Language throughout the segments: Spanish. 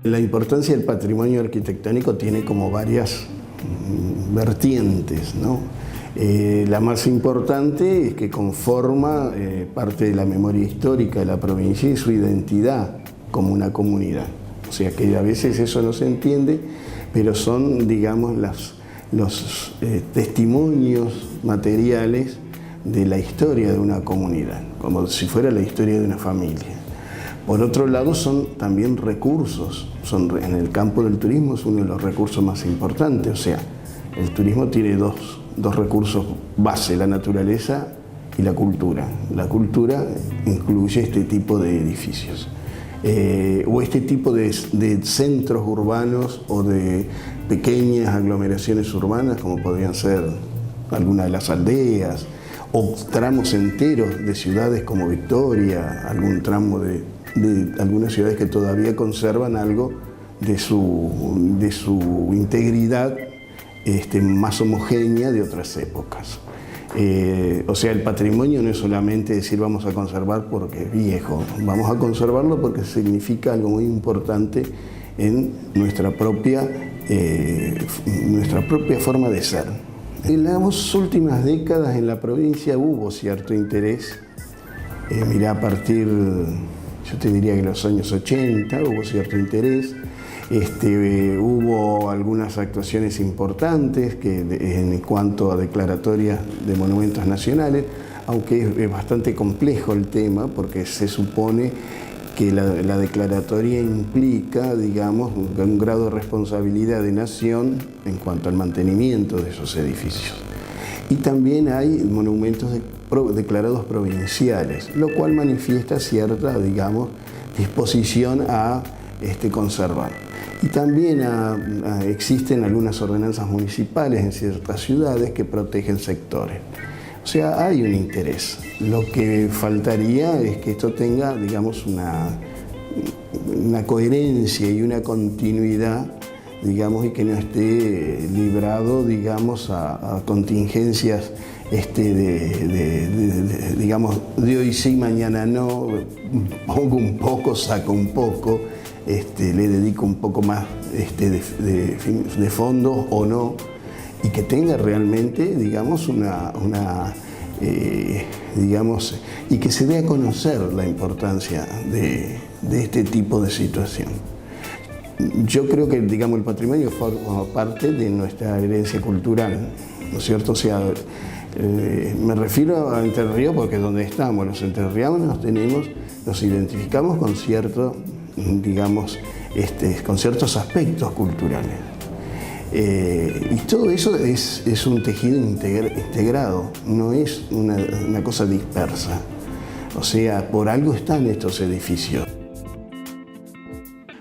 La importancia del patrimonio arquitectónico tiene como varias vertientes, ¿no? La más importante es que conforma parte de la memoria histórica de la provincia y su identidad como una comunidad. O sea que a veces eso no se entiende, pero son, digamos, los testimonios materiales de la historia de una comunidad, como si fuera la historia de una familia. Por otro lado, son también recursos. En el campo del turismo es uno de los recursos más importantes. O sea, el turismo tiene dos recursos base, la naturaleza y la cultura. La cultura incluye este tipo de edificios. O este tipo de centros urbanos o de pequeñas aglomeraciones urbanas, como podrían ser algunas de las aldeas, o tramos enteros de ciudades como Victoria, algún tramo de algunas ciudades que todavía conservan algo de su integridad más homogénea de otras épocas. O sea, el patrimonio no es solamente decir vamos a conservar porque es viejo, vamos a conservarlo porque significa algo muy importante en nuestra propia forma de ser. En las últimas décadas en la provincia hubo cierto interés, mirá, a partir, yo te diría que los años 80 hubo cierto interés. Hubo algunas actuaciones importantes en cuanto a declaratorias de monumentos nacionales, aunque es bastante complejo el tema porque se supone que la declaratoria implica, digamos, un grado de responsabilidad de nación en cuanto al mantenimiento de esos edificios. Y también hay monumentos declarados provinciales, lo cual manifiesta cierta, digamos, disposición a conservar. Y también existen algunas ordenanzas municipales en ciertas ciudades que protegen sectores. O sea, hay un interés. Lo que faltaría es que esto tenga, digamos, una coherencia y una continuidad, digamos, y que no esté librado, digamos, a contingencias digamos, de hoy sí, mañana no, pongo un poco, saco un poco, le dedico un poco más de fondos o no, y que tenga realmente, digamos, digamos, y que se dé a conocer la importancia de este tipo de situación. Yo creo que, digamos, el patrimonio forma parte de nuestra herencia cultural, ¿no es cierto? O sea, me refiero a Entre Ríos porque es donde estamos, los entrerrianos nos identificamos con cierto, digamos, con ciertos aspectos culturales. Y todo eso es un tejido integrado, no es una cosa dispersa. O sea, por algo están estos edificios.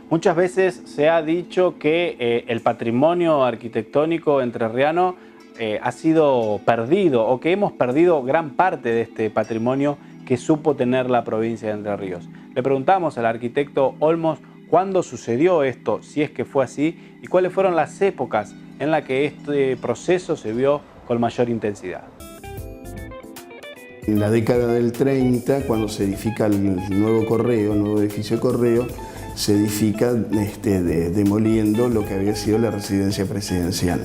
Muchas veces se ha dicho que el patrimonio arquitectónico entrerriano ha sido perdido o que hemos perdido gran parte de este patrimonio que supo tener la provincia de Entre Ríos. Le preguntamos al arquitecto Olmos cuándo sucedió esto, si es que fue así, y cuáles fueron las épocas en las que este proceso se vio con mayor intensidad. En la década del 30, cuando se edifica el nuevo edificio Correo, se edifica demoliendo lo que había sido la residencia presidencial,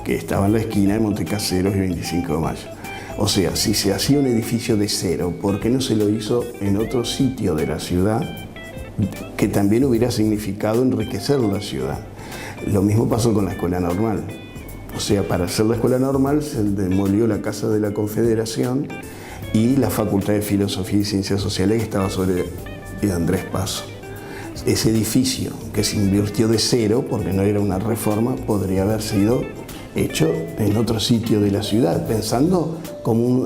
que estaba en la esquina de Montecaseros y 25 de Mayo. O sea, si se hacía un edificio de cero, ¿por qué no se lo hizo en otro sitio de la ciudad que también hubiera significado enriquecer la ciudad? Lo mismo pasó con la Escuela Normal. O sea, para hacer la Escuela Normal se demolió la Casa de la Confederación y la Facultad de Filosofía y Ciencias Sociales que estaba sobre Andrés Paso. Ese edificio que se invirtió de cero, porque no era una reforma, podría haber sido hecho en otro sitio de la ciudad, pensando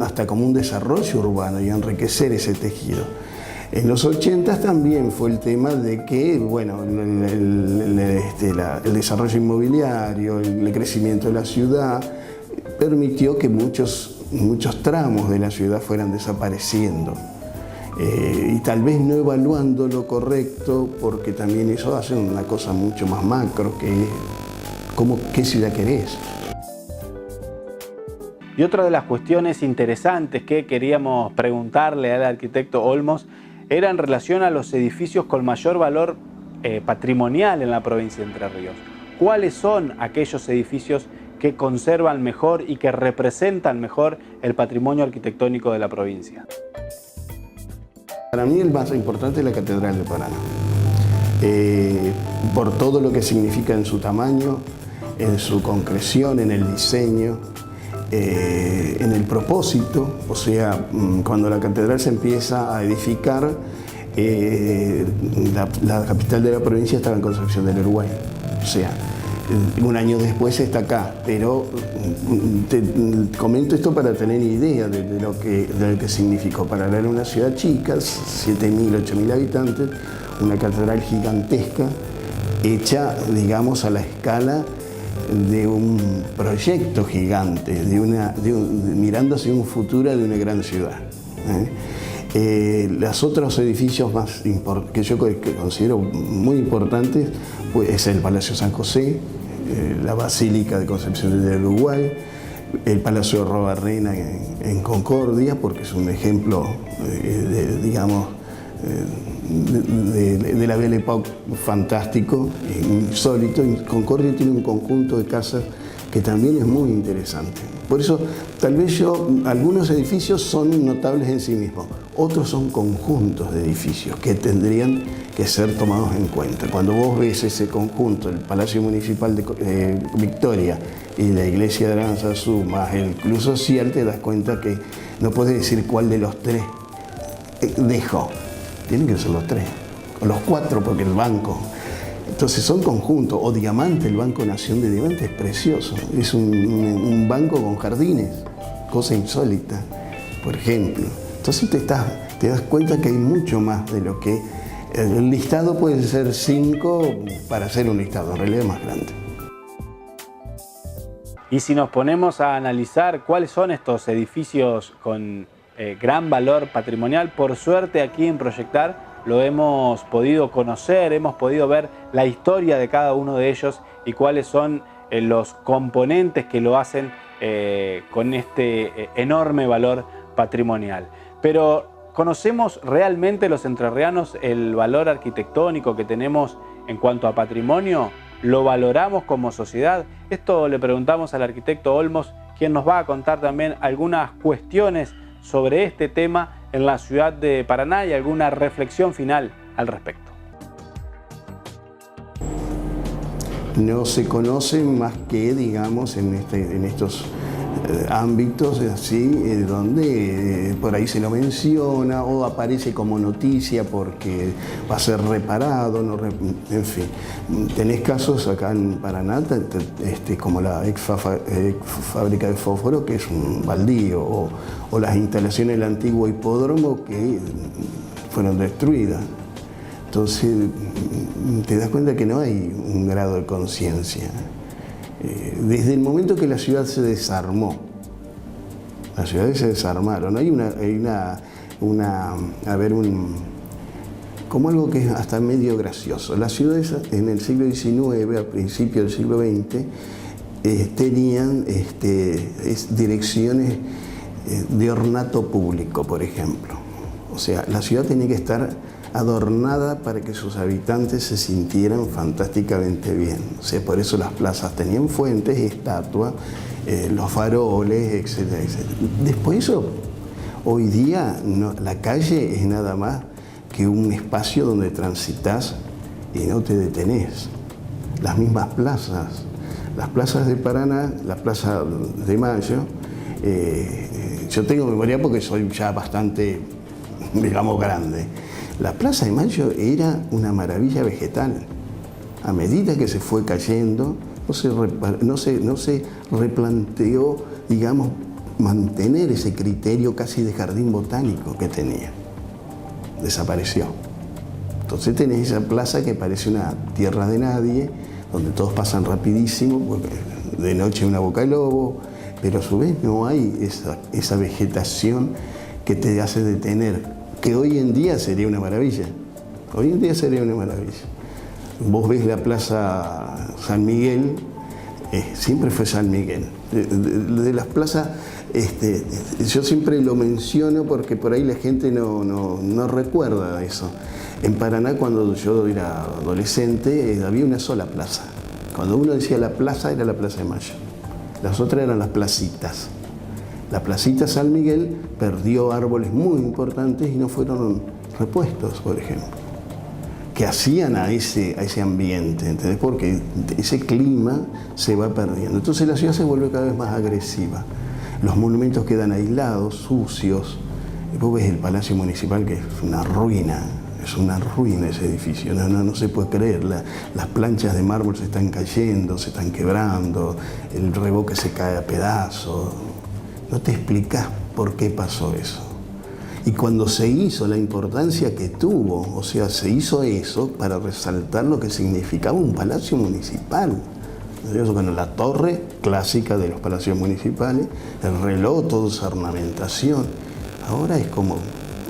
hasta como un desarrollo urbano y enriquecer ese tejido. En los 80 también fue el tema de que, bueno, el desarrollo inmobiliario, el crecimiento de la ciudad, permitió que muchos tramos de la ciudad fueran desapareciendo. Y tal vez no evaluando lo correcto, porque también eso hace una cosa mucho más macro, que es ¿qué ciudad querés? Y otra de las cuestiones interesantes que queríamos preguntarle al arquitecto Olmos era en relación a los edificios con mayor valor patrimonial en la provincia de Entre Ríos. ¿Cuáles son aquellos edificios que conservan mejor y que representan mejor el patrimonio arquitectónico de la provincia? Para mí el más importante es la Catedral de Paraná, por todo lo que significa en su tamaño, en su concreción, en el diseño, en el propósito. O sea, cuando la catedral se empieza a edificar, la capital de la provincia estaba en Concepción del Uruguay. O sea, un año después está acá, pero te comento esto para tener idea de lo que significó. Paraná era una ciudad chica, 7.000, 8.000 habitantes, una catedral gigantesca, hecha, digamos, a la escala de un proyecto gigante, mirando hacia un futuro de una gran ciudad. Los otros edificios más que yo considero muy importantes pues, es el Palacio San José, la Basílica de Concepción del Uruguay, el Palacio de Robarrena en Concordia, porque es un ejemplo, digamos, de la Belle Époque fantástico, insólito. Concordia tiene un conjunto de casas que también es muy interesante. Por eso, tal vez algunos edificios son notables en sí mismos, otros son conjuntos de edificios que tendrían que ser tomados en cuenta. Cuando vos ves ese conjunto, el Palacio Municipal de Victoria y la Iglesia de Aranzazú, más el Club Social, te das cuenta que no puedes decir cuál de los tres dejó. Tienen que ser los tres, o los cuatro, porque el banco. Entonces son conjuntos. O Diamante, el Banco Nación de Diamante es precioso. Es un banco con jardines, cosa insólita, por ejemplo. Entonces te das cuenta que hay mucho más de lo que... El listado puede ser 5 para hacer un listado, en realidad es más grande. Y si nos ponemos a analizar cuáles son estos edificios con gran valor patrimonial, por suerte aquí en Proyectar lo hemos podido conocer, hemos podido ver la historia de cada uno de ellos y cuáles son los componentes que lo hacen con este enorme valor patrimonial. Pero ¿conocemos realmente los entrerrianos el valor arquitectónico que tenemos en cuanto a patrimonio? ¿Lo valoramos como sociedad? Esto le preguntamos al arquitecto Olmos, quien nos va a contar también algunas cuestiones sobre este tema en la ciudad de Paraná y alguna reflexión final al respecto. No se conoce más que, digamos, en estos ámbitos así, donde por ahí se lo menciona o aparece como noticia porque va a ser reparado, en fin. Tenés casos acá en Paraná, como la ex fábrica de fósforo, que es un baldío, o las instalaciones del antiguo hipódromo que fueron destruidas. Entonces te das cuenta que no hay un grado de conciencia. Desde el momento que la ciudad se desarmó, las ciudades se desarmaron, como algo que es hasta medio gracioso. Las ciudades en el siglo XIX, a principios del siglo XX, tenían direcciones de ornato público, por ejemplo. O sea, la ciudad tenía que estar adornada para que sus habitantes se sintieran fantásticamente bien. O sea, por eso las plazas tenían fuentes, estatuas, los faroles, etcétera, etcétera. Después eso, hoy día la calle es nada más que un espacio donde transitas y no te detenés. Las mismas plazas, las plazas de Paraná, la Plaza de Mayo, yo tengo memoria porque soy ya bastante, digamos, grande. La Plaza de Mayo era una maravilla vegetal. A medida que se fue cayendo, no se replanteó, digamos, mantener ese criterio casi de jardín botánico que tenía. Desapareció. Entonces tenés esa plaza que parece una tierra de nadie, donde todos pasan rapidísimo, porque de noche hay una boca de lobo, pero a su vez no hay esa vegetación que te hace detener, que hoy en día sería una maravilla. Hoy en día sería una maravilla. Vos ves la Plaza San Miguel, siempre fue San Miguel. De las plazas, yo siempre lo menciono porque por ahí la gente no recuerda eso. En Paraná, cuando yo era adolescente, había una sola plaza. Cuando uno decía la plaza, era la Plaza de Mayo. Las otras eran las placitas. La placita San Miguel perdió árboles muy importantes y no fueron repuestos, por ejemplo, que hacían a ese ambiente, ¿entendés? Porque ese clima se va perdiendo. Entonces la ciudad se vuelve cada vez más agresiva. Los monumentos quedan aislados, sucios. Después ves el Palacio Municipal, que es una ruina ese edificio, no se puede creer. Las planchas de mármol se están cayendo, se están quebrando, el revoque se cae a pedazos. No te explicás por qué pasó eso. Y cuando se hizo, la importancia que tuvo, o sea, se hizo eso para resaltar lo que significaba un palacio municipal. Bueno, la torre clásica de los palacios municipales, el reloj, toda esa ornamentación. Ahora es como,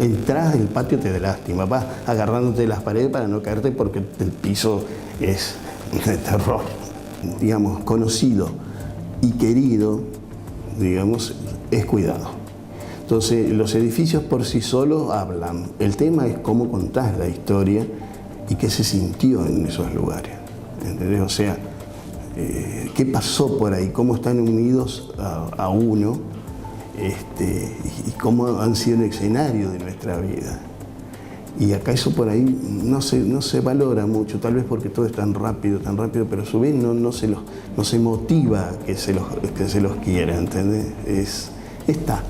entras, el patio te da lástima, vas agarrándote de las paredes para no caerte porque el piso es de terror. Digamos, conocido y querido, digamos, es cuidado. Entonces, los edificios por sí solos hablan. El tema es cómo contás la historia y qué se sintió en esos lugares. ¿Entendés? O sea, qué pasó por ahí, cómo están unidos a uno, y cómo han sido el escenario de nuestra vida. Y acá eso por ahí no se valora mucho, tal vez porque todo es tan rápido, pero a su vez no se motiva que se los quiera, ¿entendés? Está.